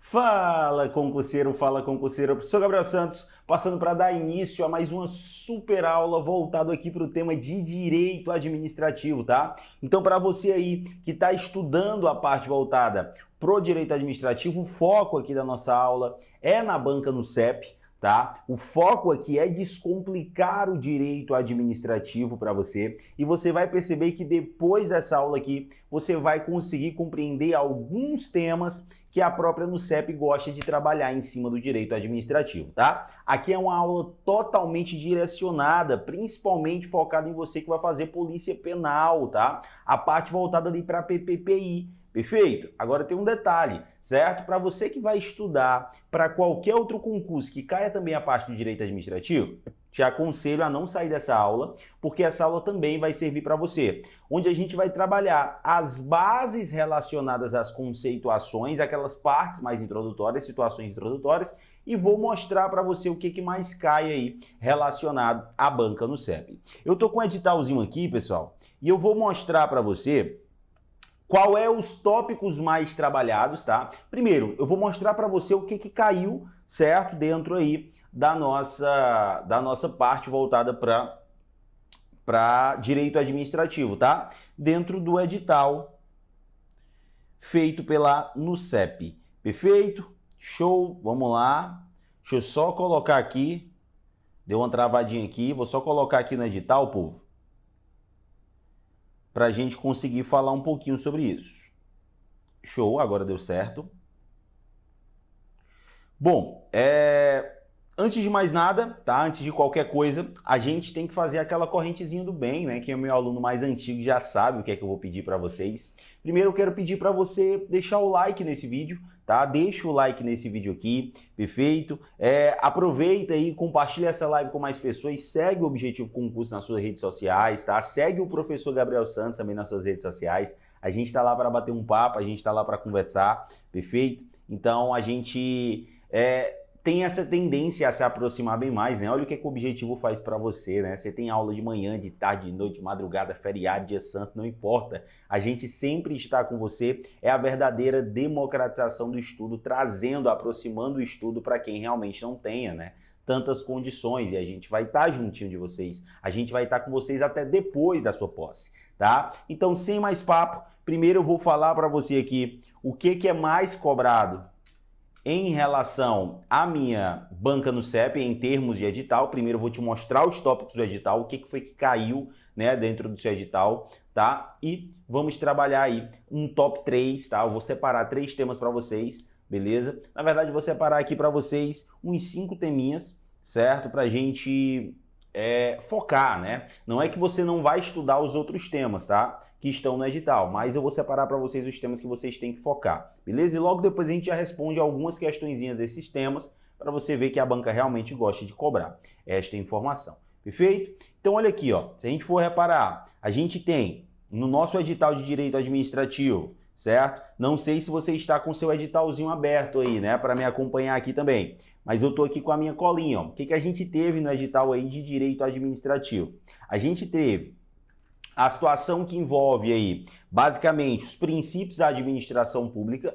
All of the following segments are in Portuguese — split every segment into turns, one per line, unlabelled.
Fala concurseiro, professor Gabriel Santos, passando para dar início a mais uma super aula voltado aqui para o tema de direito administrativo, tá? Então, para você aí que está estudando a parte voltada pro direito administrativo, o foco aqui da nossa aula é na banca no CEP, tá? O foco aqui é descomplicar o direito administrativo para você e você vai perceber que depois dessa aula aqui você vai conseguir compreender alguns temas que a própria NUCEP gosta de trabalhar em cima do direito administrativo, tá? Aqui é uma aula totalmente direcionada, principalmente focada em você que vai fazer polícia penal, tá? A parte voltada ali para PPPI. Perfeito? Agora tem um detalhe, certo? Para você que vai estudar para qualquer outro concurso que caia também a parte do direito administrativo, te aconselho a não sair dessa aula, porque essa aula também vai servir para você, onde a gente vai trabalhar as bases relacionadas às conceituações, aquelas partes mais introdutórias, situações introdutórias, e vou mostrar para você o que mais cai aí relacionado à banca no CEP. Eu tô com um editalzinho aqui, pessoal, e eu vou mostrar para você qual é os tópicos mais trabalhados, tá? Primeiro, eu vou mostrar para você o que caiu, certo? Dentro aí da nossa parte voltada para direito administrativo, tá? Dentro do edital feito pela NUCEP. Perfeito? Show? Vamos lá. Deixa eu só colocar aqui. Deu uma travadinha aqui. Vou só colocar aqui no edital, povo, para a gente conseguir falar um pouquinho sobre isso. Show, agora deu certo. Bom, antes de mais nada, tá? Antes de qualquer coisa, a gente tem que fazer aquela correntezinha do bem, né? Quem é meu aluno mais antigo já sabe o que é que eu vou pedir para vocês. Primeiro eu quero pedir para você deixar o like nesse vídeo, tá? Deixa o like nesse vídeo aqui, perfeito? Aproveita aí, compartilha essa live com mais pessoas, segue o Objetivo Concurso nas suas redes sociais, tá? Segue o professor Gabriel Santos também nas suas redes sociais. A gente tá lá para bater um papo, a gente tá lá para conversar, perfeito? Então a gente tem essa tendência a se aproximar bem mais, né? Olha o que o Objetivo faz para você, né? Você tem aula de manhã, de tarde, de noite, de madrugada, feriado, dia santo, não importa. A gente sempre está com você. É a verdadeira democratização do estudo, trazendo, aproximando o estudo para quem realmente não tenha, né? Tantas condições, e a gente vai estar juntinho de vocês. A gente vai estar com vocês até depois da sua posse, tá? Então, sem mais papo, primeiro eu vou falar para você aqui o que é mais cobrado em relação à minha banca no CEP, em termos de edital. Primeiro eu vou te mostrar os tópicos do edital, o que foi que caiu, né, dentro do seu edital, tá? E vamos trabalhar aí um top 3, tá? Eu vou separar 3 temas para vocês, beleza? Na verdade, eu vou separar aqui para vocês uns 5 teminhas, certo? Pra gente focar, né? Não é que você não vai estudar os outros temas, tá? Que estão no edital, mas eu vou separar para vocês os temas que vocês têm que focar, beleza? E logo depois a gente já responde algumas questõezinhas desses temas para você ver que a banca realmente gosta de cobrar esta informação, perfeito? Então olha aqui, ó, se a gente for reparar, a gente tem no nosso edital de direito administrativo, certo? Não sei se você está com seu editalzinho aberto aí, né, para me acompanhar aqui também, mas eu tô aqui com a minha colinha, ó. O que a gente teve no edital aí de direito administrativo? A gente teve a situação que envolve aí, basicamente, os princípios da administração pública,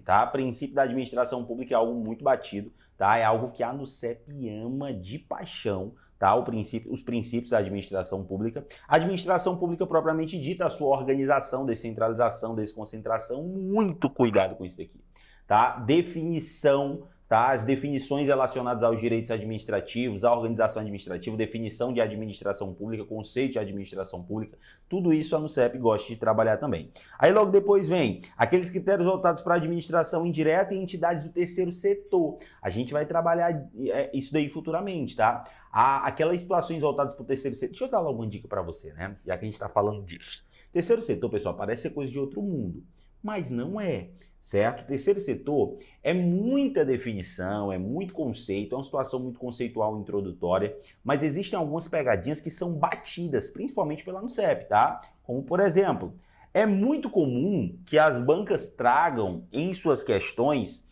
tá? Princípio da administração pública é algo muito batido, tá? É algo que a NUCEP ama de paixão, tá? Os princípios da administração pública. A administração pública propriamente dita, a sua organização, descentralização, desconcentração, muito cuidado com isso daqui, tá? Definição, tá? As definições relacionadas aos direitos administrativos, à organização administrativa, definição de administração pública, conceito de administração pública, tudo isso a NUCEP gosta de trabalhar também. Aí logo depois vem aqueles critérios voltados para a administração indireta e entidades do terceiro setor. A gente vai trabalhar isso daí futuramente, tá? Aquelas situações voltadas para o terceiro setor. Deixa eu dar logo uma dica para você, né? Já que a gente está falando disso. Terceiro setor, pessoal, parece ser coisa de outro mundo, mas não é, certo? O terceiro setor é muita definição, é muito conceito, é uma situação muito conceitual introdutória, mas existem algumas pegadinhas que são batidas, principalmente pela NUCEP, tá? Como, por exemplo, é muito comum que as bancas tragam em suas questões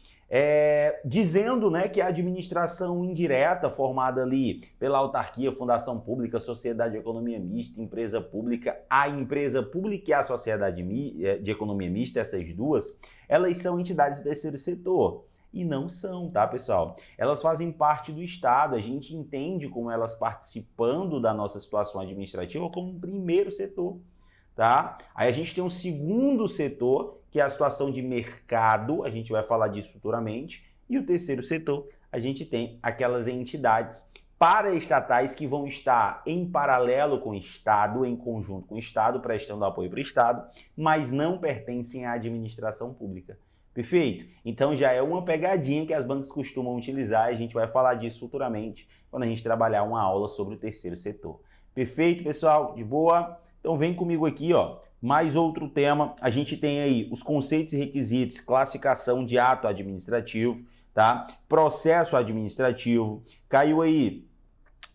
dizendo, né, que a administração indireta, formada ali pela autarquia, fundação pública, sociedade de economia mista, empresa pública, a empresa pública e a sociedade de economia mista, essas duas, elas são entidades do terceiro setor. E não são, tá, pessoal? Elas fazem parte do Estado, a gente entende como elas participando da nossa situação administrativa como um primeiro setor, tá? Aí a gente tem um segundo setor, que é a situação de mercado, a gente vai falar disso futuramente, e o terceiro setor, a gente tem aquelas entidades paraestatais que vão estar em paralelo com o Estado, em conjunto com o Estado, prestando apoio para o Estado, mas não pertencem à administração pública. Perfeito? Então já é uma pegadinha que as bancas costumam utilizar e a gente vai falar disso futuramente quando a gente trabalhar uma aula sobre o terceiro setor. Perfeito, pessoal? De boa? Então vem comigo aqui, ó. Mais outro tema, a gente tem aí os conceitos e requisitos, classificação de ato administrativo, tá? Processo administrativo, caiu aí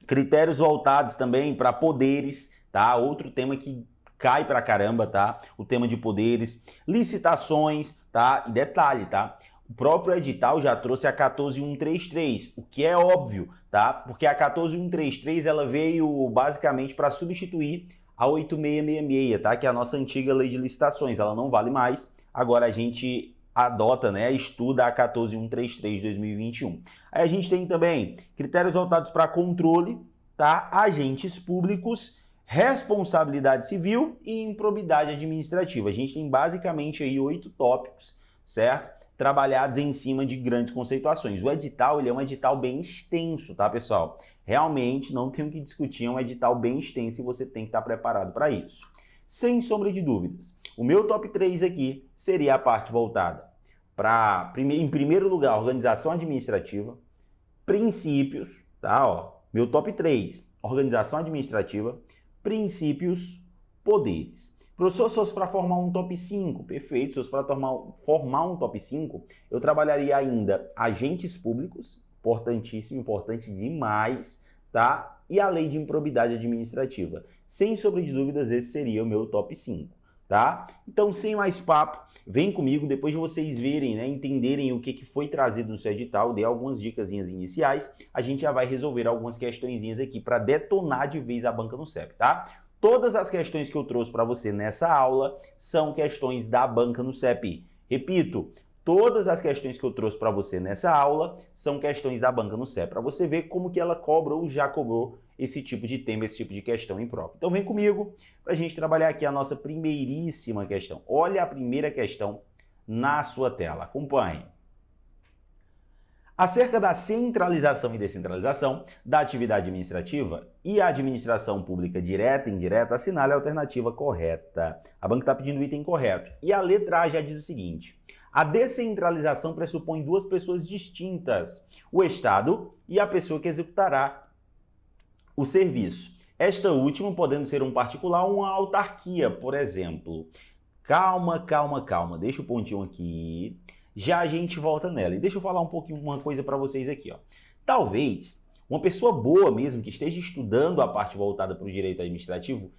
critérios voltados também para poderes, tá? Outro tema que cai pra caramba, tá? O tema de poderes, licitações, tá? E detalhe, tá? O próprio edital já trouxe a 14133, o que é óbvio, tá? Porque a 14133 ela veio basicamente para substituir a 8666, tá? Que é a nossa antiga lei de licitações, ela não vale mais. Agora a gente adota, né, estuda a 14133 de 2021. Aí a gente tem também critérios voltados para controle, tá? Agentes públicos, responsabilidade civil e improbidade administrativa. A gente tem basicamente aí 8 tópicos, certo? Trabalhados em cima de grandes conceituações. O edital, ele é um edital bem extenso, tá, pessoal? Realmente não tem o que discutir, é um edital bem extenso e você tem que estar preparado para isso. Sem sombra de dúvidas, o meu top 3 aqui seria a parte voltada para, em primeiro lugar, organização administrativa, princípios, tá? Ó, meu top 3, organização administrativa, princípios, poderes. Professor, se fosse para formar um top 5, perfeito. Se fosse para formar um top 5, eu trabalharia ainda agentes públicos, importantíssimo, importante demais, tá? E a lei de improbidade administrativa. Sem sombra de dúvidas, esse seria o meu top 5, tá? Então, sem mais papo, vem comigo, depois de vocês verem, né, entenderem o que foi trazido no seu edital, dei algumas dicasinhas iniciais, a gente já vai resolver algumas questõezinhas aqui para detonar de vez a banca no CEP, tá? Todas as questões que eu trouxe para você nessa aula são questões da banca no CEP. Repito, todas as questões que eu trouxe para você nessa aula são questões da banca no CEP, para você ver como que ela cobra ou já cobrou esse tipo de tema, esse tipo de questão em prova. Então vem comigo para a gente trabalhar aqui a nossa primeiríssima questão. Olha a primeira questão na sua tela, acompanhe. Acerca da centralização e descentralização da atividade administrativa e a administração pública direta e indireta, assinale a alternativa correta. A banca está pedindo o item correto. E a letra A já diz o seguinte: a descentralização pressupõe duas pessoas distintas, o Estado e a pessoa que executará o serviço. Esta última podendo ser um particular ou uma autarquia, por exemplo. Calma, calma, calma. Deixa o pontinho aqui. Já a gente volta nela. E deixa eu falar um pouquinho, uma coisa para vocês aqui, ó. Talvez uma pessoa boa mesmo, que esteja estudando a parte voltada para o direito administrativo,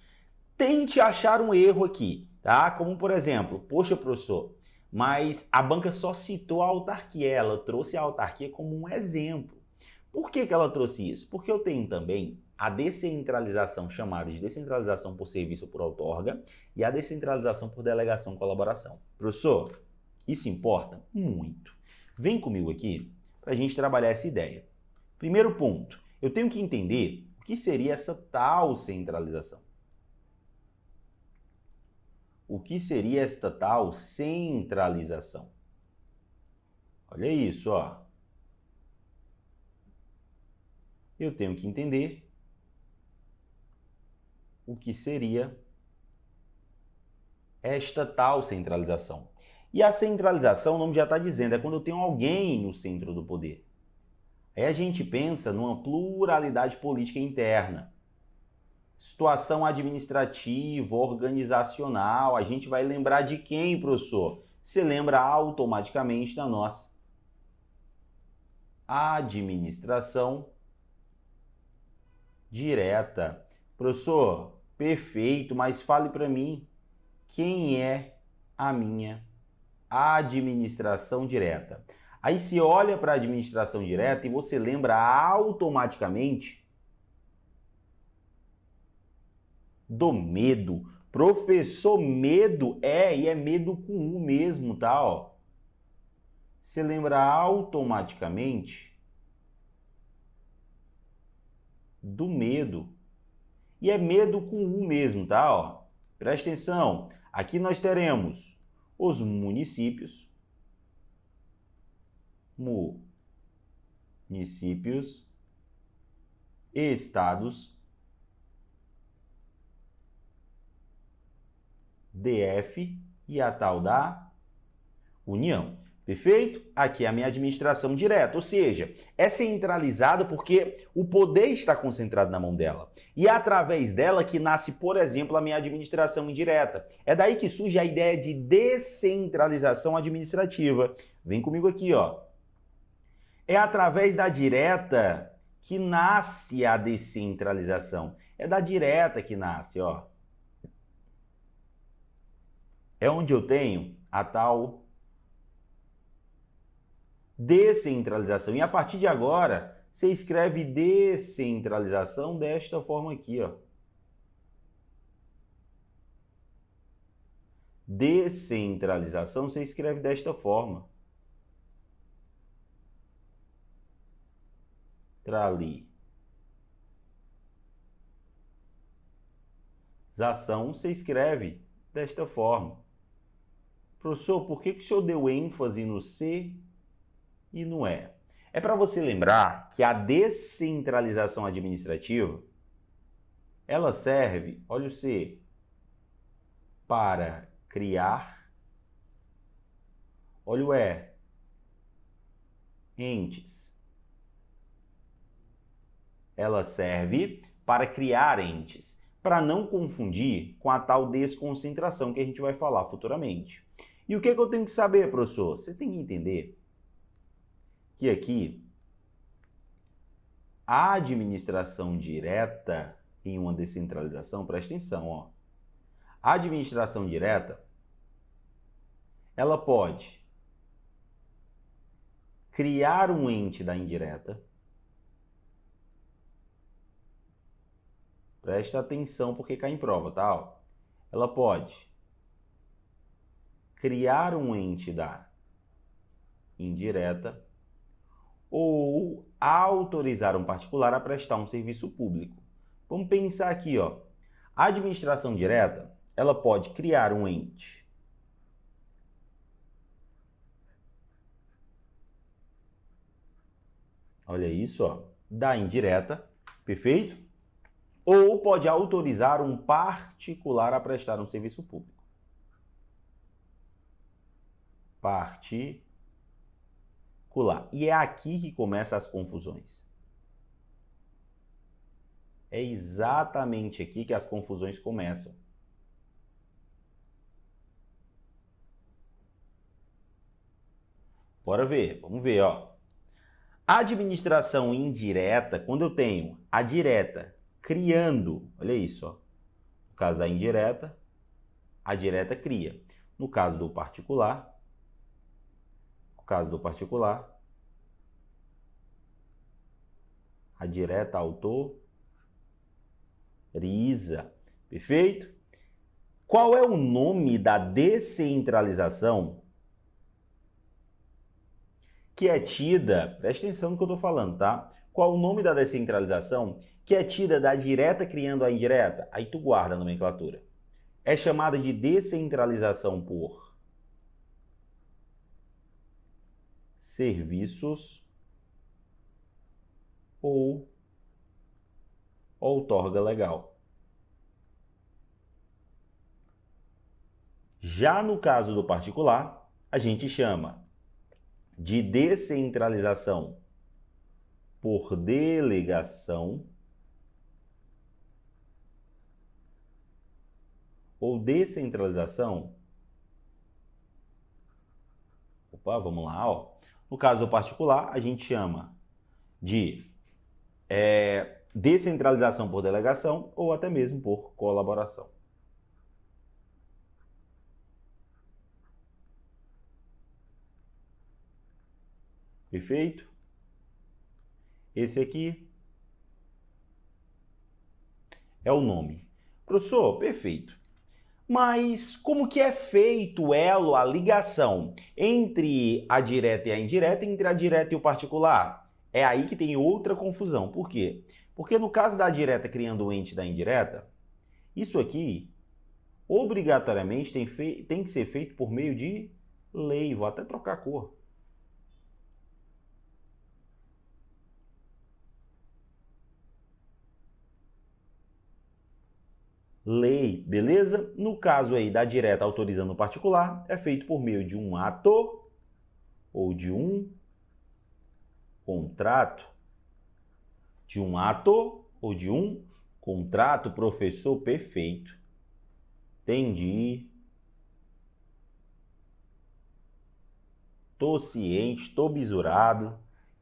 tente achar um erro aqui, tá? Como, por exemplo, poxa, professor, mas a banca só citou a autarquia, ela trouxe a autarquia como um exemplo. Por que ela trouxe isso? Porque eu tenho também a descentralização, chamada de descentralização por serviço ou por outorga, e a descentralização por delegação e colaboração. Professor, isso importa muito. Vem comigo aqui para a gente trabalhar essa ideia. Primeiro ponto, eu tenho que entender o que seria essa tal centralização. O que seria esta tal centralização? Olha isso, ó. Eu tenho que entender o que seria esta tal centralização. E a centralização, o nome já está dizendo, é quando eu tenho alguém no centro do poder. Aí a gente pensa numa pluralidade política interna. Situação administrativa, organizacional, a gente vai lembrar de quem, professor? Você lembra automaticamente da nossa administração direta. Professor, perfeito, mas fale para mim, quem é a minha administração direta? Aí se olha para a administração direta e você lembra automaticamente do medo. Professor, medo e é medo com U mesmo, tá? Ó. Você lembra automaticamente do medo. E é medo com U mesmo, tá? Ó. Presta atenção. Aqui nós teremos os municípios, estados, DF e a tal da União. Perfeito? Aqui é a minha administração direta, ou seja, é centralizado porque o poder está concentrado na mão dela. E é através dela que nasce, por exemplo, a minha administração indireta. É daí que surge a ideia de descentralização administrativa. Vem comigo aqui, ó. É através da direta que nasce a descentralização. É da direta que nasce, ó. É onde eu tenho a tal descentralização. E a partir de agora, você escreve descentralização desta forma aqui, ó. Descentralização você escreve desta forma. Centralização você escreve desta forma. Professor, por que o senhor deu ênfase no C e no E? É para você lembrar que a descentralização administrativa, ela serve, olha o C, para criar, olha o E, entes. Ela serve para criar entes, para não confundir com a tal desconcentração que a gente vai falar futuramente. E o que eu tenho que saber, professor? Você tem que entender que aqui a administração direta em uma descentralização, presta atenção, ó. A administração direta, ela pode criar um ente da indireta. Presta atenção porque cai em prova, tá? Ó. Ela pode criar um ente da indireta ou autorizar um particular a prestar um serviço público. Vamos pensar aqui, ó. A administração direta, ela pode criar um ente olha isso, ó, da indireta, perfeito? Ou pode autorizar um particular a prestar um serviço público. Particular. E é aqui que começam as confusões. É exatamente aqui que as confusões começam. Bora ver, vamos ver, ó. A administração indireta, quando eu tenho a direta criando, olha isso, ó. No caso da indireta, a direta cria. No caso do particular, a direta autoriza. Perfeito? Qual é o nome da descentralização que é tida, presta atenção no que eu estou falando, tá? Qual o nome da descentralização que é tida da direta criando a indireta? Aí tu guarda a nomenclatura. É chamada de descentralização por serviços ou outorga legal. Já no caso do particular, a gente chama de descentralização por delegação ou descentralização. Opa, vamos lá, ó. No caso do particular, a gente chama de descentralização por delegação ou até mesmo por colaboração. Perfeito? Esse aqui é o nome. Professor, perfeito. Mas como que é feito o elo, a ligação entre a direta e a indireta, entre a direta e o particular? É aí que tem outra confusão. Por quê? Porque no caso da direta criando o ente da indireta, isso aqui obrigatoriamente tem que ser feito por meio de lei. Vou até trocar a cor. Lei, beleza? No caso aí da direta autorizando o particular, é feito por meio de um ato ou de um contrato. De um ato ou de um contrato, professor, perfeito. Entendi. Tô ciente, tô bisurado. O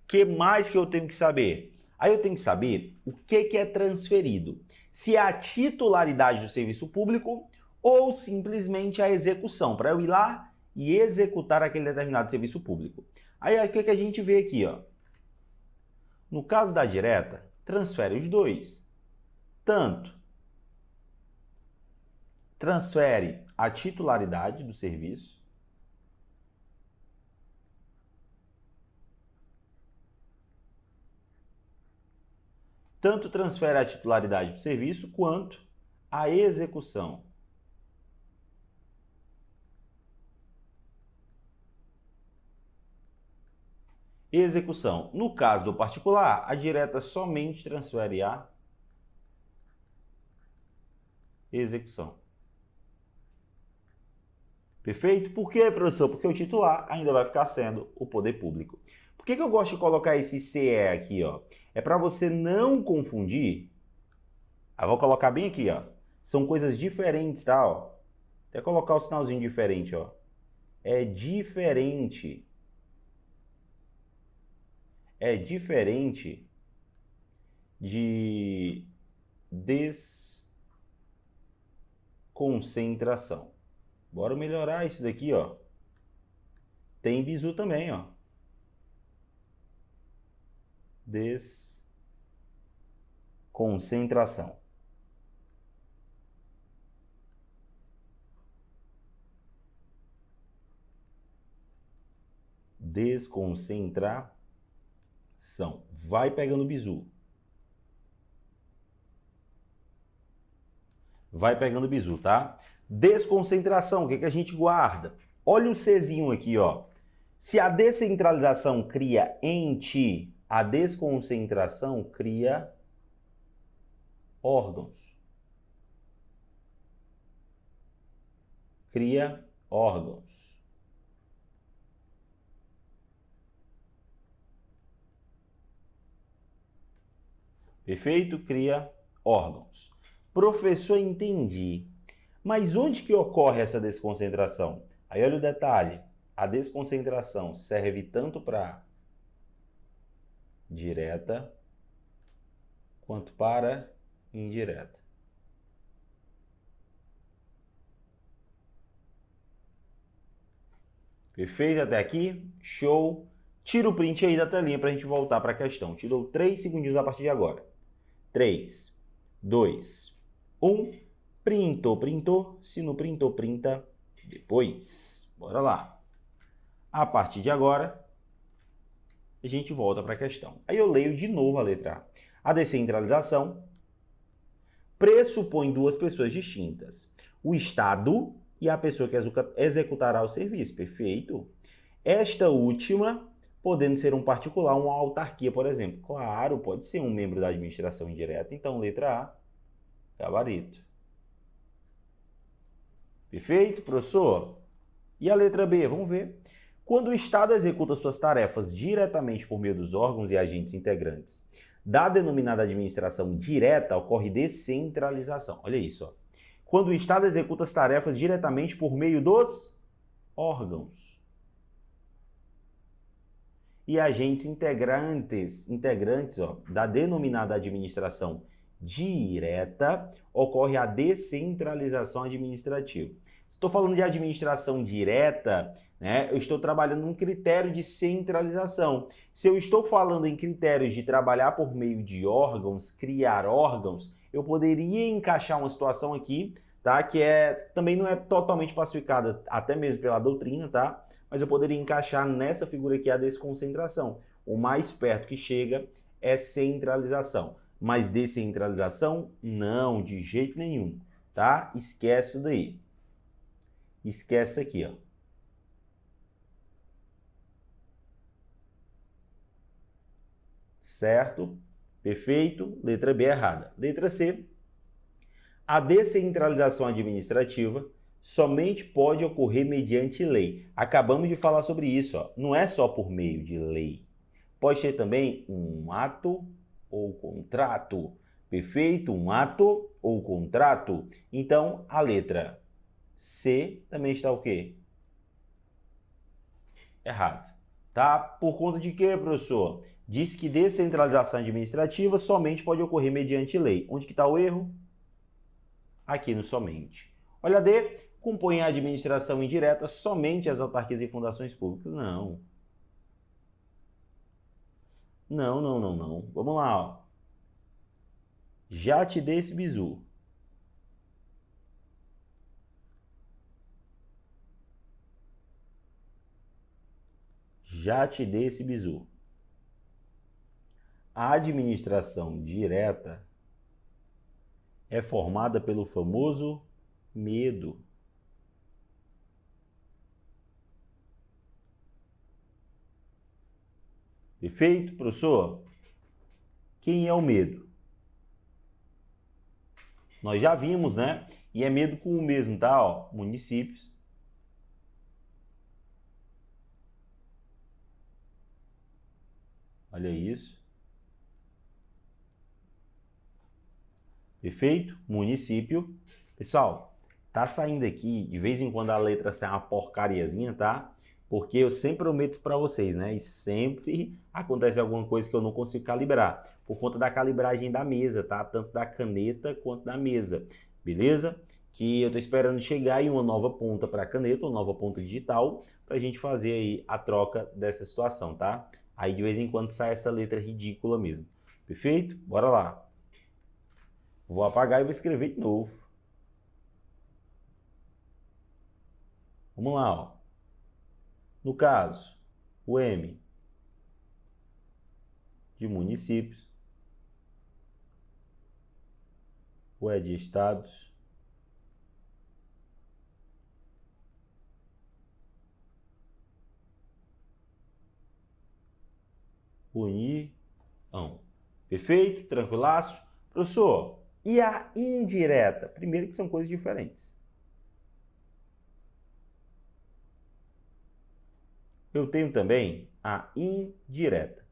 que mais que eu tenho que saber? Aí eu tenho que saber o que é transferido. Se é a titularidade do serviço público ou simplesmente a execução, para eu ir lá e executar aquele determinado serviço público. Aí o que a gente vê aqui, ó? No caso da direta, transfere os dois. Tanto transfere a titularidade do serviço, tanto transfere a titularidade do serviço quanto a execução. Execução. No caso do particular, a direta somente transfere a execução. Perfeito? Por quê, professor? Porque o titular ainda vai ficar sendo o poder público. Por que eu gosto de colocar esse CE aqui, ó? É para você não confundir. Eu vou colocar bem aqui, ó. São coisas diferentes, tá? Ó. Até colocar o sinalzinho diferente, ó. É diferente. É diferente de desconcentração. Bora melhorar isso daqui, ó. Tem bizu também, ó. Desconcentração. Desconcentração. Vai pegando o bizu. Vai pegando o bizu, tá? Desconcentração, o que a gente guarda? Olha o Czinho aqui, ó. Se a descentralização cria ente, a desconcentração cria órgãos. Cria órgãos. Perfeito? Cria órgãos. Professor, entendi. Mas onde que ocorre essa desconcentração? Aí olha o detalhe. A desconcentração serve tanto para direta quanto para indireta. Perfeito até aqui? Show! Tira o print aí da telinha para a gente voltar para a questão. Te dou 3 segundinhos a partir de agora. 3, 2, 1. Printou, printou. Se não printou, printa depois. Bora lá. A partir de agora, a gente volta para a questão. Aí eu leio de novo a letra A. A descentralização pressupõe duas pessoas distintas. O Estado e a pessoa que executará o serviço. Perfeito? Esta última podendo ser um particular, uma autarquia, por exemplo. Claro, pode ser um membro da administração indireta. Então, letra A, gabarito. Perfeito, professor? E a letra B? Vamos ver. Quando o Estado executa suas tarefas diretamente por meio dos órgãos e agentes integrantes da denominada administração direta, ocorre descentralização. Olha isso, ó. Quando o Estado executa as tarefas diretamente por meio dos órgãos e agentes integrantes ó, da denominada administração direta, ocorre a descentralização administrativa. estou falando de administração direta, né, eu estou trabalhando um critério de centralização. Se eu estou falando em critérios de trabalhar por meio de órgãos, criar órgãos, eu poderia encaixar uma situação aqui, tá, que também não é totalmente pacificada, até mesmo pela doutrina, tá, mas eu poderia encaixar nessa figura aqui a desconcentração. O mais perto que chega é centralização, mas descentralização, não, de jeito nenhum, tá? Esquece isso daí. Esquece isso aqui, ó. Certo? Perfeito. Letra B errada. Letra C. A descentralização administrativa somente pode ocorrer mediante lei. Acabamos de falar sobre isso, ó. Não é só por meio de lei. Pode ter também um ato ou contrato. Perfeito? Um ato ou contrato. Então, a letra C também está o quê? Errado. Tá? Por conta de quê, professor? Diz que descentralização administrativa somente pode ocorrer mediante lei. Onde que está o erro? Aqui no somente. Olha D, compõe a administração indireta somente as autarquias e fundações públicas. Não. Não. Vamos lá, ó. Já te dei esse bizu. Já te dei esse bizu. A administração direta é formada pelo famoso medo. Perfeito, professor? Quem é o medo? Nós já vimos, né? E é medo com o mesmo, tá? Ó, municípios. Olha isso. Perfeito? Município. Pessoal, tá saindo aqui, de vez em quando a letra sai uma porcariazinha, tá? Porque eu sempre prometo para vocês, né? E sempre acontece alguma coisa que eu não consigo calibrar, por conta da calibragem da mesa, tá? Tanto da caneta quanto da mesa, beleza? Que eu tô esperando chegar aí uma nova ponta para a caneta, uma nova ponta digital, para a gente fazer aí a troca dessa situação, tá? Aí de vez em quando sai essa letra ridícula mesmo. Perfeito? Bora lá. Vou apagar e vou escrever de novo. Vamos lá, ó. No caso, o M de municípios, o E de estados, União. Perfeito? Tranquilaço? Professor, e a indireta? Primeiro que são coisas diferentes. Eu tenho também a indireta.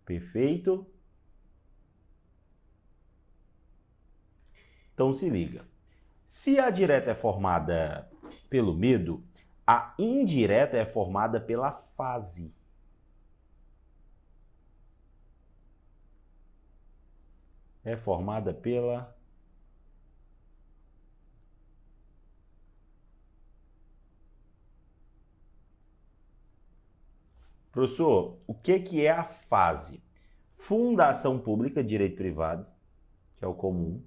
Perfeito? Então se liga. Se a direta é formada pelo medo, a indireta é formada pela fase. É formada pela Professor, o que é a fase? Fundação pública, direito privado, que é o comum.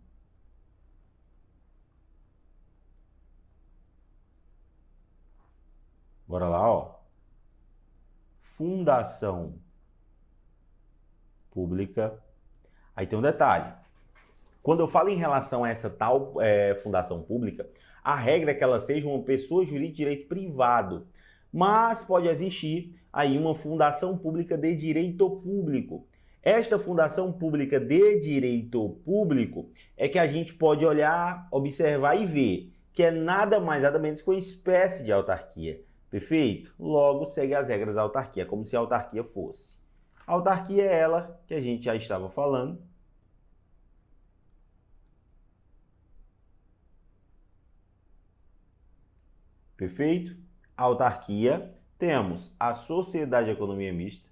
Bora lá, ó. Fundação pública. Aí tem um detalhe. Quando eu falo em relação a essa tal fundação pública, a regra é que ela seja uma pessoa jurídica de direito privado. Mas pode existir aí uma fundação pública de direito público. Esta fundação pública de direito público é que a gente pode olhar, observar e ver que é nada mais nada menos que uma espécie de autarquia. Perfeito? Logo segue as regras da autarquia, como se a autarquia fosse. A autarquia é ela que a gente já estava falando. Perfeito? A autarquia, temos a sociedade de economia mista,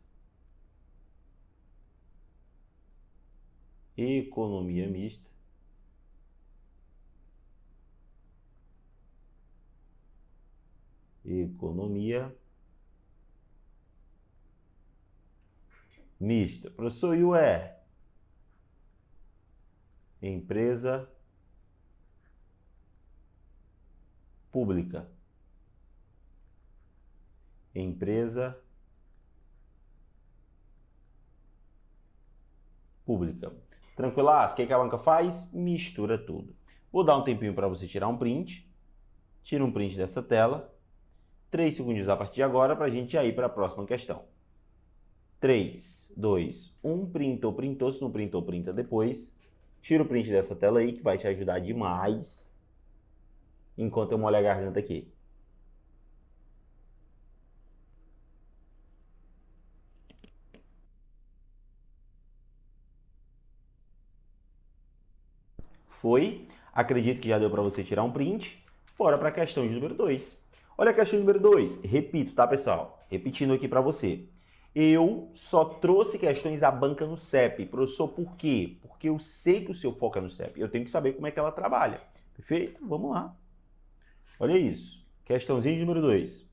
economia mista, economia mista. Professor, e o E? Empresa pública. Empresa pública. Tranquilaço? O que a banca faz? Mistura tudo. Vou dar um tempinho para você tirar um print. Tira um print dessa tela. 3 segundos a partir de agora para a gente ir para a próxima questão. 3, 2, 1. Printou, printou. Se não printou, printa depois. Tira o print dessa tela aí que vai te ajudar demais. Enquanto eu molho a garganta aqui. Foi. Acredito que já deu para você tirar um print. Bora para a questão de número 2. Olha a questão número 2. Repito, tá, pessoal? Repetindo aqui para você. Eu só trouxe questões da banca no CEP. Professor, por quê? Porque eu sei que o seu foco é no CEP. Eu tenho que saber como é que ela trabalha. Perfeito? Vamos lá. Olha isso. Questãozinha de número 2.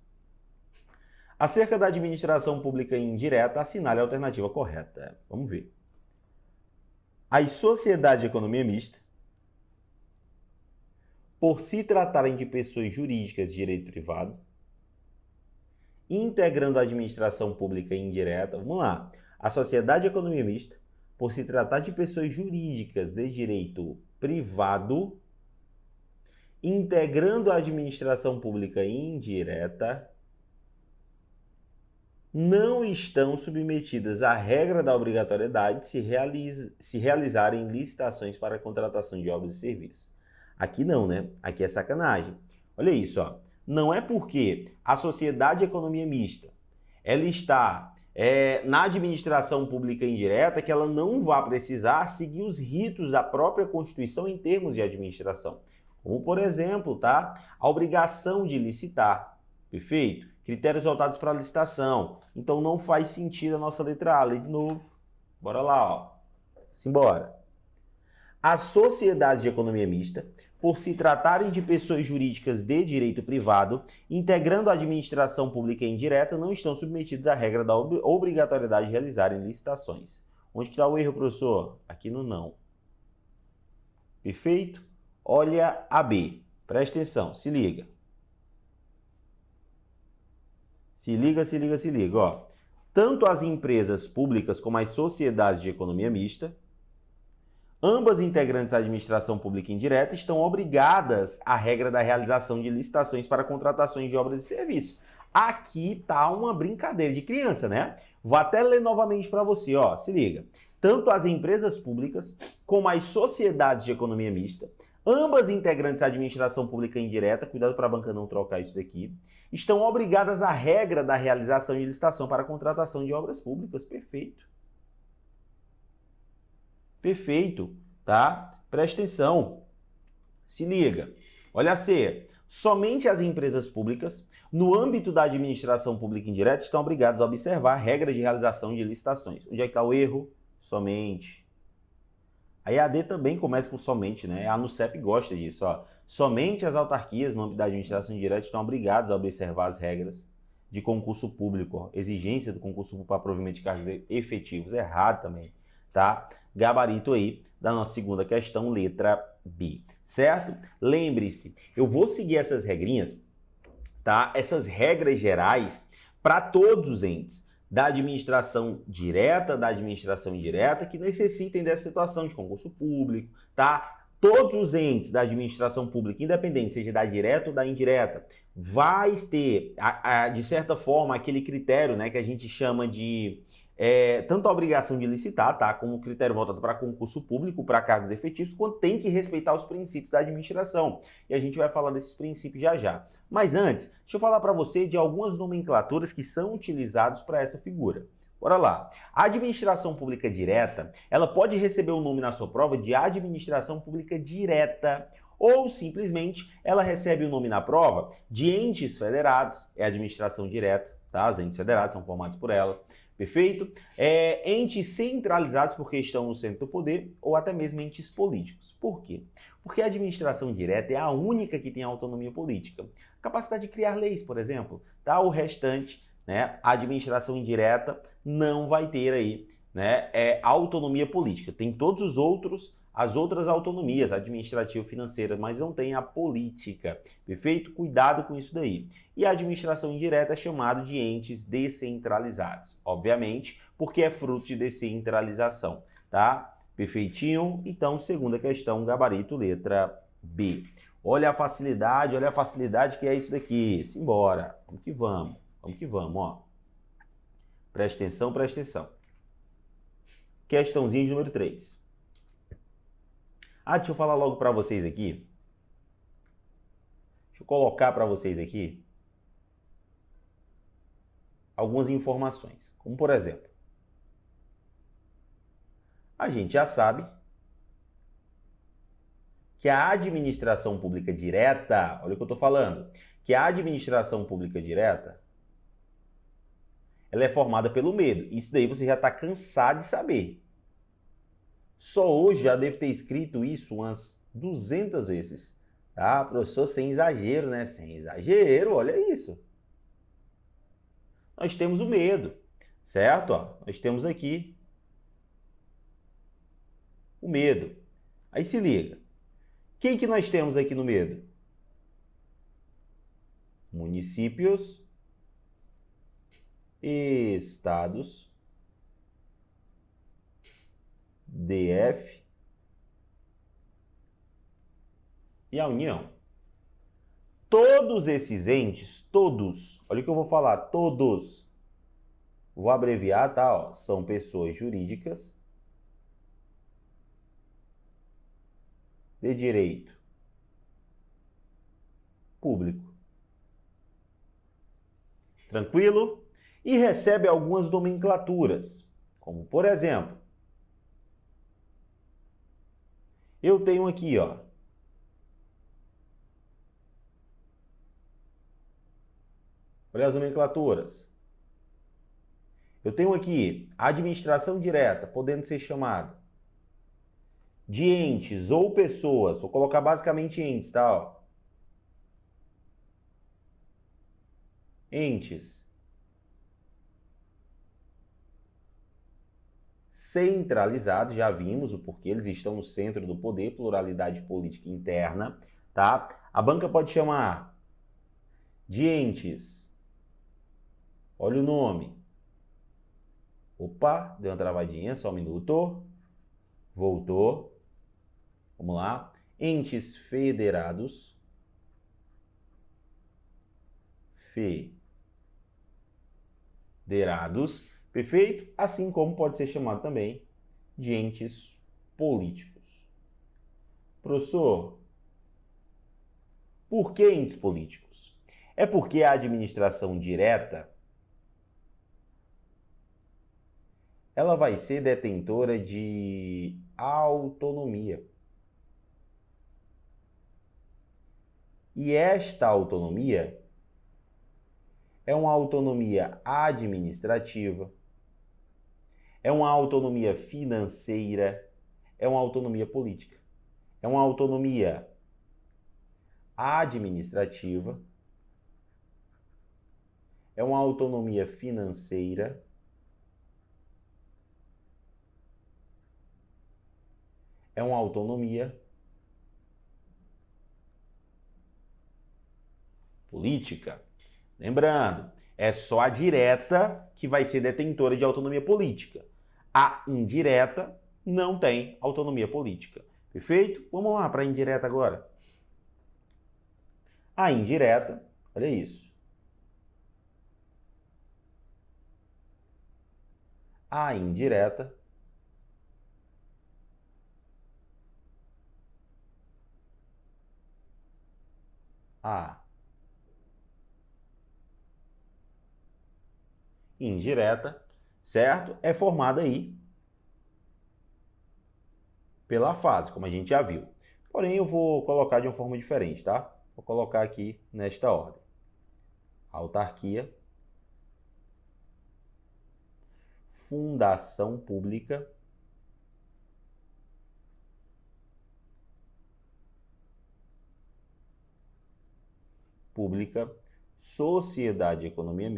Acerca da administração pública indireta, assinale a alternativa correta. Vamos ver. As sociedades de economia mista, por se tratarem de pessoas jurídicas de direito privado, integrando a administração pública indireta, vamos lá, a sociedade de economia mista, por se tratar de pessoas jurídicas de direito privado, integrando a administração pública indireta, não estão submetidas à regra da obrigatoriedade de se realizarem licitações para a contratação de obras e serviços. Aqui não, né? Aqui é sacanagem. Olha isso, ó. Não é porque a sociedade de economia mista ela está na administração pública indireta que ela não vai precisar seguir os ritos da própria Constituição em termos de administração. Como, por exemplo, tá? A obrigação de licitar. Perfeito? Critérios voltados para a licitação. Então não faz sentido a nossa letra A. Lê de novo. Bora lá, ó. Simbora. As sociedades de economia mista, por se tratarem de pessoas jurídicas de direito privado, integrando a administração pública indireta, não estão submetidas à regra da obrigatoriedade de realizarem licitações. Onde está o erro, professor? Aqui no não. Perfeito? Olha a B. Presta atenção, se liga. Se liga, se liga, se liga. Ó. Tanto as empresas públicas como as sociedades de economia mista, ambas integrantes da administração pública indireta, estão obrigadas à regra da realização de licitações para contratações de obras e serviços. Aqui tá uma brincadeira de criança, né? Vou até ler novamente para você, ó. Se liga. Tanto as empresas públicas como as sociedades de economia mista, ambas integrantes da administração pública indireta, cuidado para a banca não trocar isso daqui, estão obrigadas à regra da realização de licitação para a contratação de obras públicas. Perfeito. Perfeito, tá? Presta atenção. Se liga. Olha a C. Somente as empresas públicas, no âmbito da administração pública indireta, estão obrigadas a observar a regra de realização de licitações. Onde é que está o erro? Somente. A EAD também começa com somente, né? A NUCEP gosta disso, ó. Somente as autarquias, no âmbito da administração indireta, estão obrigadas a observar as regras de concurso público, ó. Exigência do concurso público para provimento de cargos efetivos. Errado também. Tá? Gabarito aí da nossa segunda questão, letra B, certo? Lembre-se, eu vou seguir essas regrinhas, tá? Essas regras gerais para todos os entes da administração direta, da administração indireta, que necessitem dessa situação de concurso público, tá? Todos os entes da administração pública, independente, seja da direta ou da indireta, vai ter, de certa forma, aquele critério, né, que a gente chama de tanto a obrigação de licitar, tá, como critério voltado para concurso público, para cargos efetivos, quanto tem que respeitar os princípios da administração. E a gente vai falar desses princípios já já. Mas antes, deixa eu falar para você de algumas nomenclaturas que são utilizadas para essa figura. Bora lá. A administração pública direta, ela pode receber o nome na sua prova de administração pública direta, ou simplesmente ela recebe o nome na prova de entes federados, é administração direta, tá? As entes federadas são formadas por elas, perfeito? Entes centralizados porque estão no centro do poder ou até mesmo entes políticos. Por quê? Porque a administração direta é a única que tem autonomia política. Capacidade de criar leis, por exemplo, tá? O restante, né, a administração indireta não vai ter aí, né, autonomia política. Tem todos os outros, as outras autonomias, administrativa e financeira, mas não tem a política, perfeito? Cuidado com isso daí. E a administração indireta é chamada de entes descentralizados, obviamente, porque é fruto de descentralização, tá? Perfeitinho? Então, segunda questão, gabarito, letra B. Olha a facilidade que é isso daqui. Simbora, vamos que vamos, ó. Presta atenção, presta atenção. Questãozinha de número 3. Deixa eu falar logo para vocês aqui. Deixa eu colocar para vocês aqui algumas informações. Como, por exemplo, a gente já sabe que a administração pública direta, olha o que eu estou falando, que a administração pública direta, ela é formada pelo medo. Isso daí você já está cansado de saber. Só hoje já deve ter escrito isso umas 200 vezes. Tá, professor, sem exagero, né? Sem exagero, olha isso. Nós temos o medo, certo? Ó, nós temos aqui o medo. Aí se liga. Quem que nós temos aqui no medo? Municípios, estados, DF e a União. Todos esses entes, todos, olha o que eu vou falar, todos, vou abreviar, tá? Ó, são pessoas jurídicas de direito público. Tranquilo? E recebe algumas nomenclaturas, como por exemplo, eu tenho aqui, ó, olha as nomenclaturas. Eu tenho aqui a administração direta, podendo ser chamada de entes ou pessoas. Vou colocar basicamente entes, tá? Ó. Entes centralizados, já vimos o porquê, eles estão no centro do poder, pluralidade política interna, tá? A banca pode chamar de entes. Olha o nome. Opa, deu uma travadinha, só um minuto. Voltou. Vamos lá. Entes federados. Federados. Perfeito? Assim como pode ser chamado também de entes políticos. Professor, por que entes políticos? É porque a administração direta ela vai ser detentora de autonomia. E esta autonomia é uma autonomia administrativa, é uma autonomia financeira, é uma autonomia política. É uma autonomia administrativa, é uma autonomia financeira, é uma autonomia política. Lembrando, é só a direta que vai ser detentora de autonomia política. A indireta não tem autonomia política. Perfeito? Vamos lá para a indireta agora. A indireta, olha isso. A indireta indireta, certo? É formada aí pela fase, como a gente já viu. Porém, eu vou colocar de uma forma diferente, tá? Vou colocar aqui nesta ordem. Autarquia, fundação pública, sociedade de economia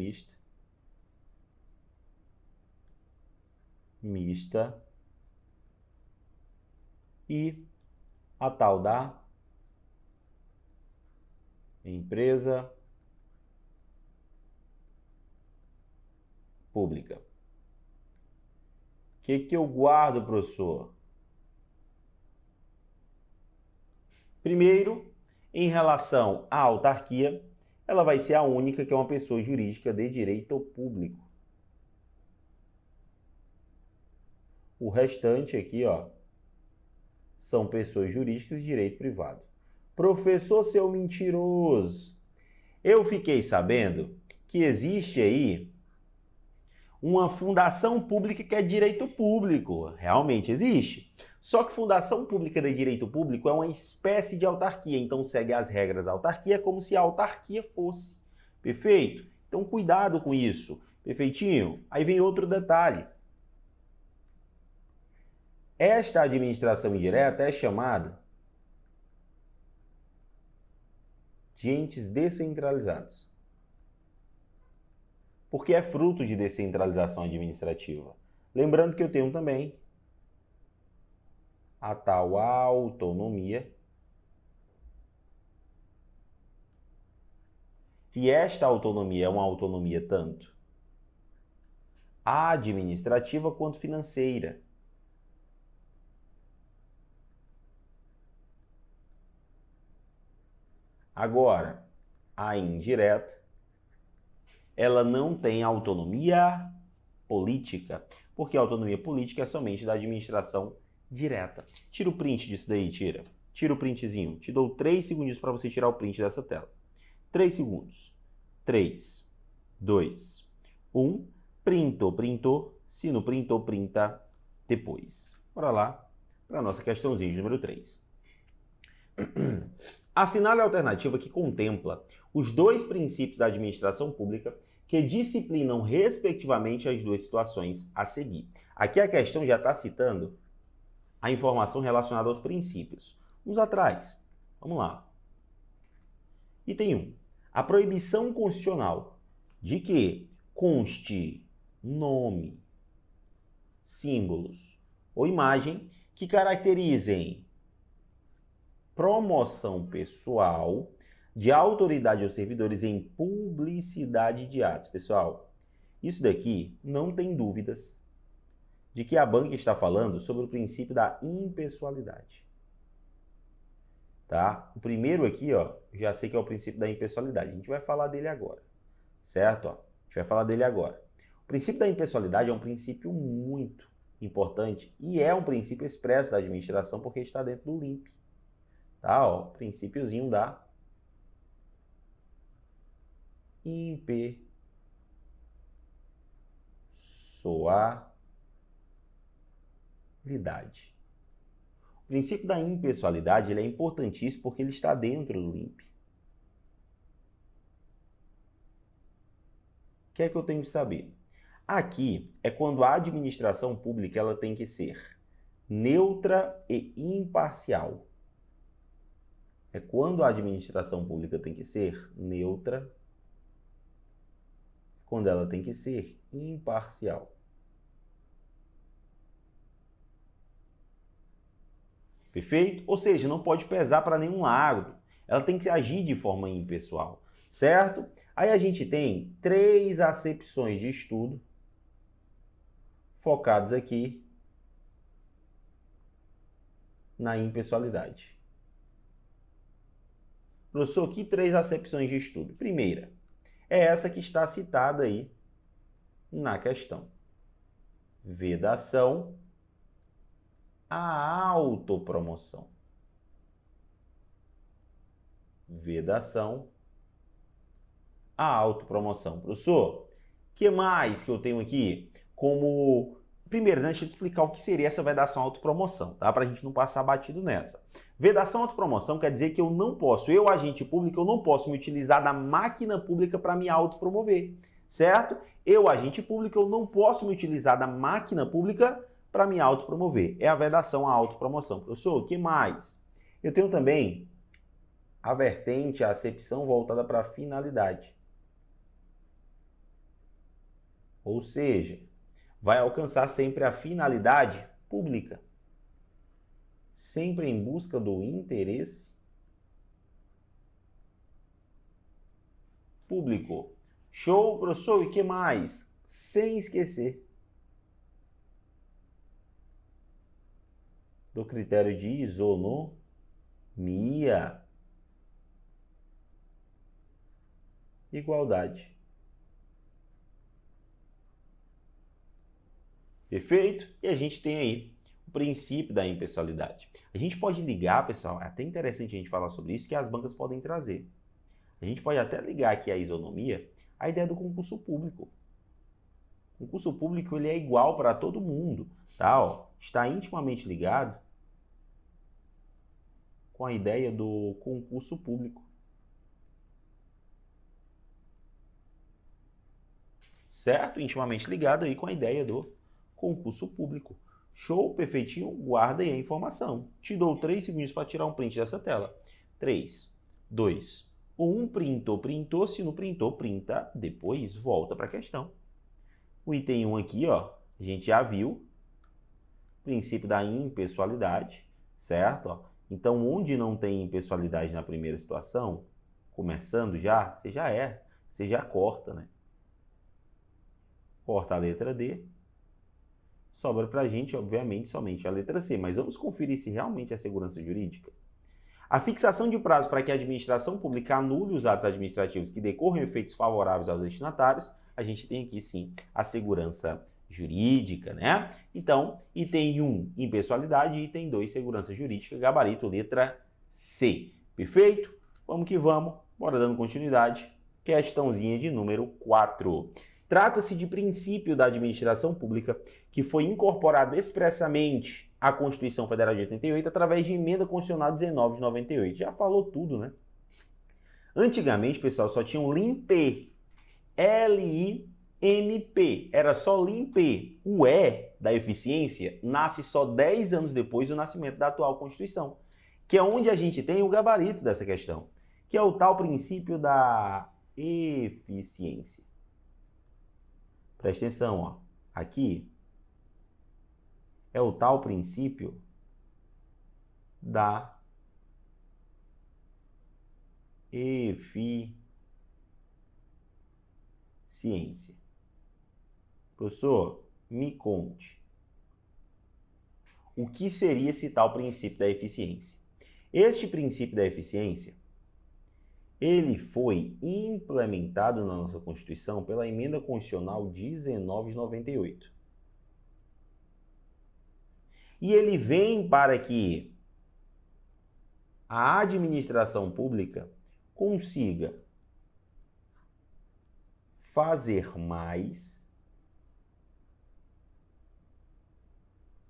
mista e a tal da empresa pública. O que eu guardo, professor? Primeiro, em relação à autarquia, ela vai ser a única que é uma pessoa jurídica de direito público. O restante aqui, ó, são pessoas jurídicas de direito privado. Professor, seu mentiroso, eu fiquei sabendo que existe aí uma fundação pública que é direito público. Realmente existe. Só que fundação pública de direito público é uma espécie de autarquia, então segue as regras da autarquia como se a autarquia fosse. Perfeito? Então cuidado com isso. Perfeitinho? Aí vem outro detalhe. Esta administração indireta é chamada de entes descentralizados, porque é fruto de descentralização administrativa. Lembrando que eu tenho também a tal autonomia, e esta autonomia é uma autonomia tanto administrativa quanto financeira. Agora, a indireta, ela não tem autonomia política, porque a autonomia política é somente da administração direta. Tira o print disso daí, tira. Tira o printzinho. Te dou 3 segundos para você tirar o print dessa tela. 3 segundos. 3, 2, 1. Printou, printou. Se não printou, printa depois. Bora lá para a nossa questãozinha de número 3. Assinale a alternativa que contempla os dois princípios da administração pública que disciplinam respectivamente as duas situações a seguir. Aqui a questão já está citando a informação relacionada aos princípios. Vamos atrás. Vamos lá. Item 1. A proibição constitucional de que conste nome, símbolos ou imagem que caracterizem promoção pessoal de autoridade ou servidores em publicidade de atos. Pessoal, isso daqui não tem dúvidas de que a banca está falando sobre o princípio da impessoalidade. Tá? O primeiro aqui, ó, já sei que é o princípio da impessoalidade. A gente vai falar dele agora, certo? Ó, a gente vai falar dele agora. O princípio da impessoalidade é um princípio muito importante e é um princípio expresso da administração porque está dentro do LIMP. Tá, ó, princípiozinho da impessoalidade. O princípio da impessoalidade ele é importantíssimo porque ele está dentro do LIMP. O que é que eu tenho que saber? Aqui é quando a administração pública ela tem que ser neutra e imparcial. É quando a administração pública tem que ser neutra, quando ela tem que ser imparcial. Perfeito? Ou seja, não pode pesar para nenhum lado. Ela tem que agir de forma impessoal, certo? Aí a gente tem 3 acepções de estudo focadas aqui na impessoalidade. Professor, que 3 acepções de estudo? Primeira, é essa que está citada aí na questão. Vedação à autopromoção. Vedação à autopromoção. Professor, o que mais que eu tenho aqui como... Primeiro, deixa eu te explicar o que seria essa vedação à autopromoção, tá? Para a gente não passar batido nessa. Vedação à autopromoção quer dizer que eu não posso, eu, agente público, eu não posso me utilizar da máquina pública para me autopromover. certo? Eu, agente público, eu não posso me utilizar da máquina pública para me autopromover. É a vedação à autopromoção. Professor, o que mais? Eu tenho também a vertente, a acepção voltada para a finalidade. Ou seja, vai alcançar sempre a finalidade pública. Sempre em busca do interesse público. Show, professor, e o que mais? Sem esquecer do critério de isonomia. Igualdade. Perfeito? E a gente tem aí o princípio da impessoalidade. A gente pode ligar, pessoal, é até interessante a gente falar sobre isso, que as bancas podem trazer. A gente pode até ligar aqui a isonomia, a ideia do concurso público. O concurso público ele é igual para todo mundo, tá? Ó, está intimamente ligado com a ideia do concurso público. Certo? Intimamente ligado aí com a ideia do concurso público. Show, perfeitinho, guarda aí a informação. Te dou 3 segundos para tirar um print dessa tela. 3, 2, 1, printou, se não printou, printa, depois volta para a questão. O item 1 aqui, ó, a gente já viu, princípio da impessoalidade, certo? Ó, então, onde não tem impessoalidade na primeira situação, começando já, você já corta, né? Corta a letra D, sobra para a gente, obviamente, somente a letra C, mas vamos conferir se realmente é segurança jurídica. A fixação de prazo para que a administração pública anule os atos administrativos que decorram efeitos favoráveis aos destinatários, a gente tem aqui sim a segurança jurídica, né? Então, item 1, impessoalidade, item 2, segurança jurídica, gabarito, letra C. Perfeito? Vamos que vamos, bora dando continuidade. Questãozinha de número 4. Trata-se de princípio da administração pública que foi incorporado expressamente à Constituição Federal de 88 através de emenda constitucional 19 de 98. Já falou tudo, né? Antigamente, pessoal, só tinha um LIMP. L-I-M-P. Era só LIMP. O E da eficiência nasce só 10 anos depois do nascimento da atual Constituição, que é onde a gente tem o gabarito dessa questão, que é o tal princípio da eficiência. Presta atenção, ó. Aqui é o tal princípio da eficiência. Professor, me conte. O que seria esse tal princípio da eficiência? Este princípio da eficiência, ele foi implementado na nossa Constituição pela Emenda Constitucional 19 de 98. E ele vem para que a administração pública consiga fazer mais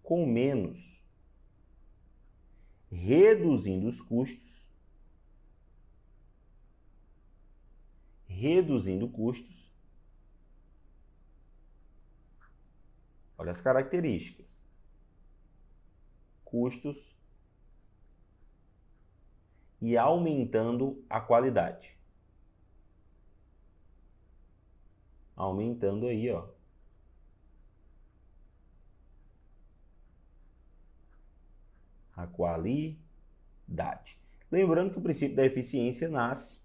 com menos, reduzindo os custos, olha as características, custos e aumentando a qualidade. Aumentando aí, ó, a qualidade. Lembrando que o princípio da eficiência nasce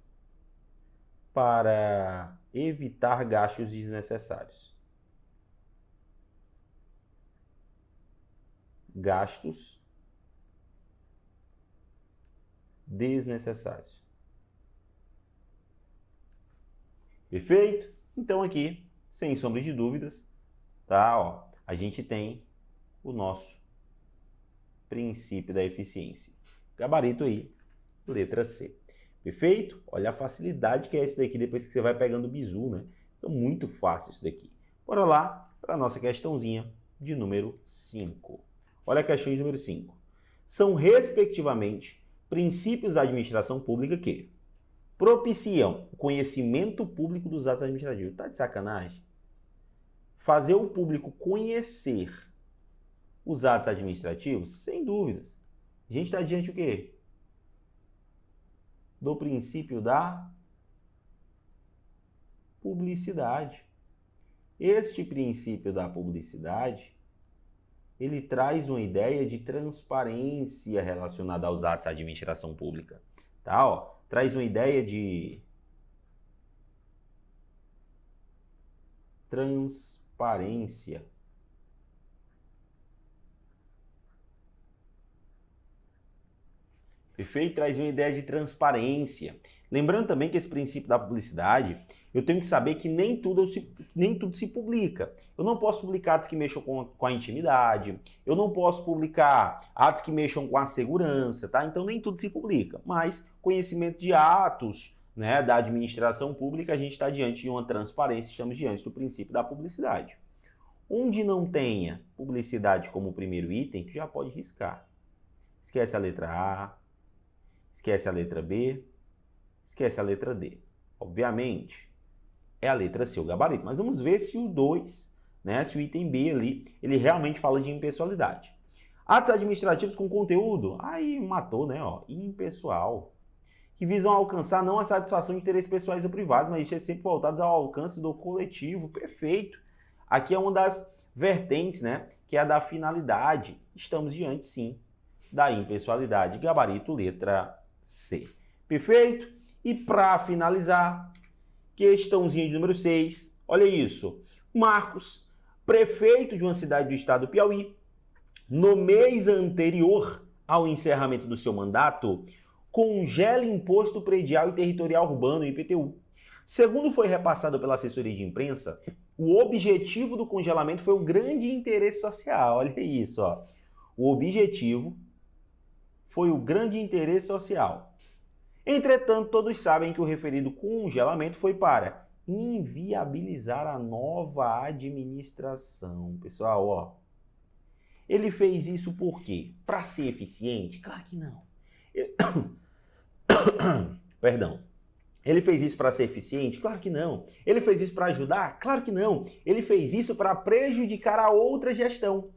para evitar gastos desnecessários. Gastos desnecessários. Perfeito? Então aqui, sem sombra de dúvidas, tá? Ó, a gente tem o nosso princípio da eficiência. Gabarito aí, letra C. Perfeito? Olha a facilidade que é esse daqui depois que você vai pegando o bizu, né? Então, muito fácil isso daqui. Bora lá para a nossa questãozinha de número 5. Olha a questão de número 5. São, respectivamente, princípios da administração pública que propiciam o conhecimento público dos atos administrativos. Tá de sacanagem? Fazer o público conhecer os atos administrativos, sem dúvidas. A gente está diante do quê? Do princípio da publicidade. Este princípio da publicidade, ele traz uma ideia de transparência relacionada aos atos da administração pública. Tá? Ó, traz uma ideia de transparência. Perfeito? Traz uma ideia de transparência. Lembrando também que esse princípio da publicidade, eu tenho que saber que nem tudo se publica. Eu não posso publicar atos que mexam com a intimidade, eu não posso publicar atos que mexam com a segurança, tá? Então nem tudo se publica, mas conhecimento de atos, né, da administração pública, a gente está diante de uma transparência, estamos diante do princípio da publicidade. Onde não tenha publicidade como primeiro item, tu já pode riscar. Esquece a letra A, esquece a letra B, esquece a letra D. Obviamente, é a letra C, o gabarito. Mas vamos ver se o 2, né, se o item B ali, ele realmente fala de impessoalidade. Atos administrativos com conteúdo, aí matou, né, ó, impessoal. Que visam alcançar não a satisfação de interesses pessoais ou privados, mas sempre voltados ao alcance do coletivo. Perfeito. Aqui é uma das vertentes, né, que é a da finalidade. Estamos diante, sim, da impessoalidade. Gabarito, letra C. Perfeito? E para finalizar, questãozinha de número 6. Olha isso. Marcos, prefeito de uma cidade do estado do Piauí, no mês anterior ao encerramento do seu mandato, congela imposto predial e territorial urbano, IPTU. Segundo foi repassado pela assessoria de imprensa, o objetivo do congelamento foi o grande interesse social. Olha isso, ó. O objetivo foi o grande interesse social. Entretanto, todos sabem que o referido congelamento foi para inviabilizar a nova administração. Pessoal, ó, ele fez isso por quê? Para ser eficiente? Claro que não. Perdão. Ele fez isso para ser eficiente? Claro que não. Ele fez isso para ajudar? Claro que não. Ele fez isso para prejudicar a outra gestão,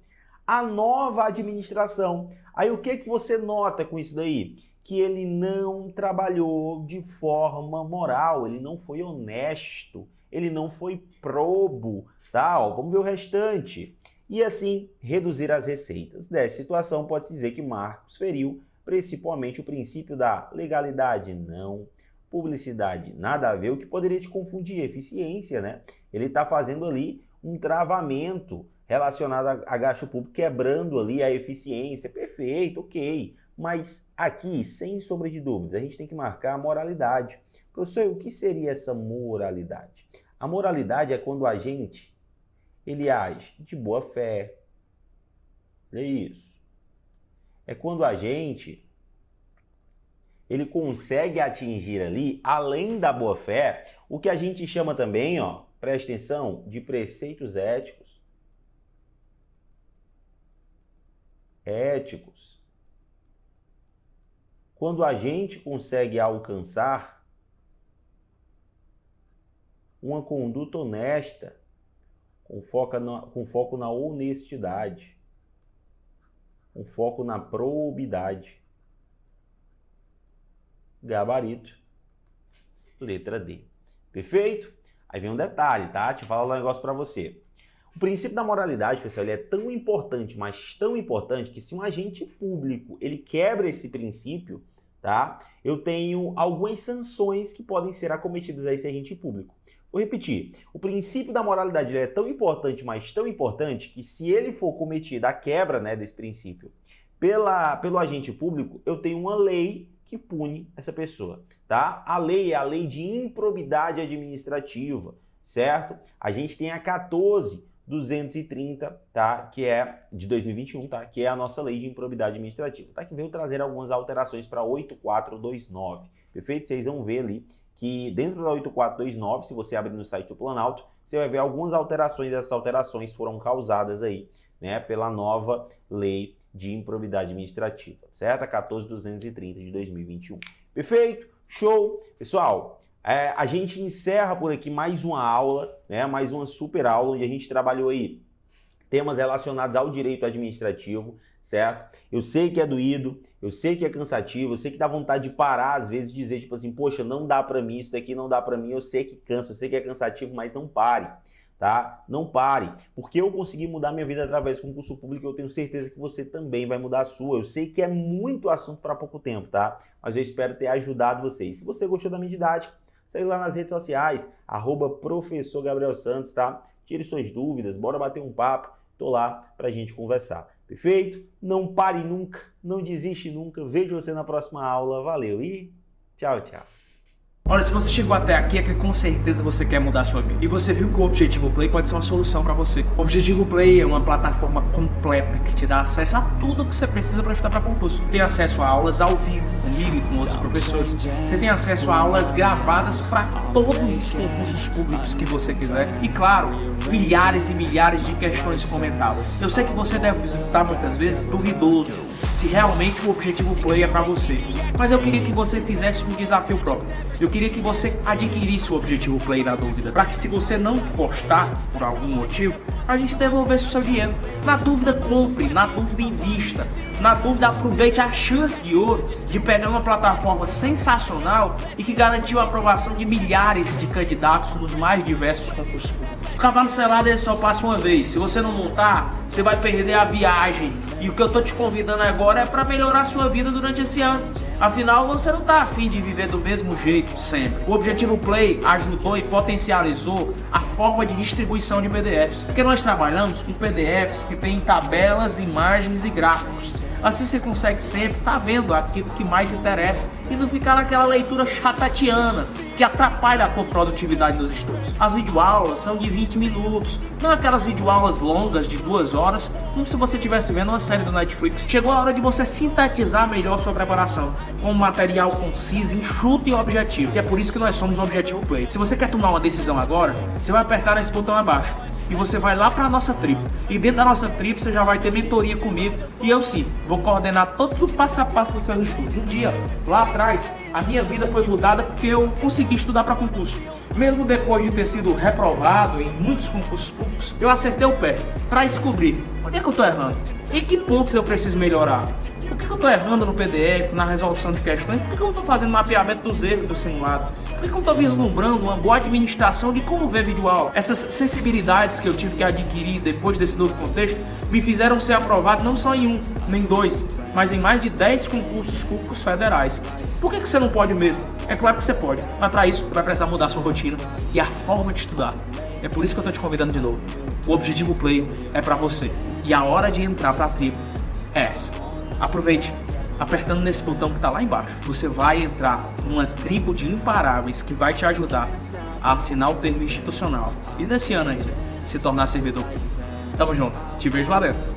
a nova administração. Aí o que você nota com isso daí? Que ele não trabalhou de forma moral, ele não foi honesto, ele não foi probo, tá? Ó, vamos ver o restante. E assim, reduzir as receitas. Dessa situação, pode-se dizer que Marcos feriu principalmente o princípio da legalidade, não. Publicidade, nada a ver, o que poderia te confundir, eficiência, né? Ele está fazendo ali um travamento relacionado a gasto público, quebrando ali a eficiência. Perfeito, ok. Mas aqui, sem sombra de dúvidas, a gente tem que marcar a moralidade. Professor, o que seria essa moralidade? A moralidade é quando a gente, ele age de boa fé. É isso. É quando a gente, ele consegue atingir ali, além da boa fé, o que a gente chama também, ó, presta atenção, de preceitos éticos. Quando a gente consegue alcançar uma conduta honesta, com foco na honestidade, com foco na probidade. Gabarito, letra D. Perfeito? Aí vem um detalhe, tá? Deixa eu falar um negócio para você. O princípio da moralidade, pessoal, ele é tão importante, mas tão importante, que se um agente público ele quebra esse princípio, tá? Eu tenho algumas sanções que podem ser acometidas a esse agente público. Vou repetir. O princípio da moralidade ele é tão importante, mas tão importante, que se ele for cometida a quebra, né, desse princípio pelo agente público, eu tenho uma lei que pune essa pessoa, tá? A lei é a lei de improbidade administrativa, certo? A gente tem a 14.230, tá? Que é de 2021, tá? Que é a nossa lei de improbidade administrativa, tá? Que veio trazer algumas alterações para 8429, perfeito? Vocês vão ver ali que dentro da 8429, se você abrir no site do Planalto, você vai ver algumas alterações, essas alterações foram causadas aí, né, pela nova lei de improbidade administrativa, certo? A 14.230 de 2021. Perfeito? Show? Pessoal, a gente encerra por aqui mais uma aula, né? Mais uma super aula onde a gente trabalhou aí temas relacionados ao direito administrativo, certo? Eu sei que é doído, eu sei que é cansativo, eu sei que dá vontade de parar às vezes e dizer tipo assim, poxa, não dá pra mim, isso daqui não dá pra mim, eu sei que cansa, eu sei que é cansativo, mas não pare, tá? Não pare, porque eu consegui mudar minha vida através do concurso público, eu tenho certeza que você também vai mudar a sua. Eu sei que é muito assunto para pouco tempo, tá? Mas eu espero ter ajudado vocês. Se você gostou da minha didática, segue lá nas redes sociais, @Professor Gabriel Santos, tá? Tire suas dúvidas, bora bater um papo. Tô lá pra gente conversar. Perfeito? Não pare nunca, não desiste nunca. Vejo você na próxima aula. Valeu e tchau, tchau.
Olha, se você chegou até aqui é que com certeza você quer mudar a sua vida. E você viu que o Objetivo Play pode ser uma solução para você. O Objetivo Play é uma plataforma completa que te dá acesso a tudo que você precisa para estudar para concurso. Tem acesso a aulas ao vivo, comigo e com outros professores. Você tem acesso a aulas gravadas para todos os concursos públicos que você quiser. E claro, milhares e milhares de questões comentadas. Eu sei que você deve estar muitas vezes duvidoso se realmente o Objetivo Play é para você. Mas eu queria que você fizesse um desafio próprio. Eu queria que você adquirisse o Objetivo Play na dúvida, para que se você não gostar por algum motivo, a gente devolvesse o seu dinheiro. Na dúvida, compre, na dúvida, invista. Na dúvida, aproveite a chance de ouro de pegar uma plataforma sensacional e que garantiu a aprovação de milhares de candidatos nos mais diversos concursos públicos. O cavalo selado ele só passa uma vez. Se você não montar, você vai perder a viagem. E o que eu tô te convidando agora é para melhorar a sua vida durante esse ano. Afinal, você não tá afim de viver do mesmo jeito sempre. O Objetivo Play ajudou e potencializou a forma de distribuição de PDFs. Porque nós trabalhamos com PDFs que tem tabelas, imagens e gráficos. Assim você consegue sempre estar vendo aquilo que mais interessa e não ficar naquela leitura chatatiana que atrapalha a tua produtividade nos estudos. As videoaulas são de 20 minutos, não aquelas videoaulas longas de 2 horas, como se você estivesse vendo uma série do Netflix. Chegou a hora de você sintetizar melhor sua preparação, com um material conciso, enxuto e objetivo. E é por isso que nós somos o Objetivo Play. Se você quer tomar uma decisão agora, você vai apertar nesse botão abaixo. E você vai lá para a nossa tribo. E dentro da nossa tribo você já vai ter mentoria comigo. E eu sim, vou coordenar todos o passo a passo dos seus estudos. Um dia, lá atrás, a minha vida foi mudada porque eu consegui estudar para concurso. Mesmo depois de ter sido reprovado em muitos concursos públicos, eu acertei o pé para descobrir onde é que eu estou errando. Em que pontos eu preciso melhorar. Por que eu estou errando no PDF, na resolução de questões? Por que eu não estou fazendo mapeamento dos erros do simulado? Por que eu não estou vislumbrando uma boa administração de como ver videoaula? Essas sensibilidades que eu tive que adquirir depois desse novo contexto me fizeram ser aprovado não só em 1, nem 2, mas em mais de 10 concursos públicos federais. Por que você não pode mesmo? É claro que você pode, mas para isso vai precisar mudar a sua rotina e a forma de estudar. É por isso que eu estou te convidando de novo. O Objetivo Play é para você e a hora de entrar para a tribo é essa. Aproveite, apertando nesse botão que está lá embaixo, você vai entrar numa tribo de imparáveis que vai te ajudar a assinar o termo institucional e nesse ano ainda se tornar servidor público. Tamo junto, te vejo lá dentro.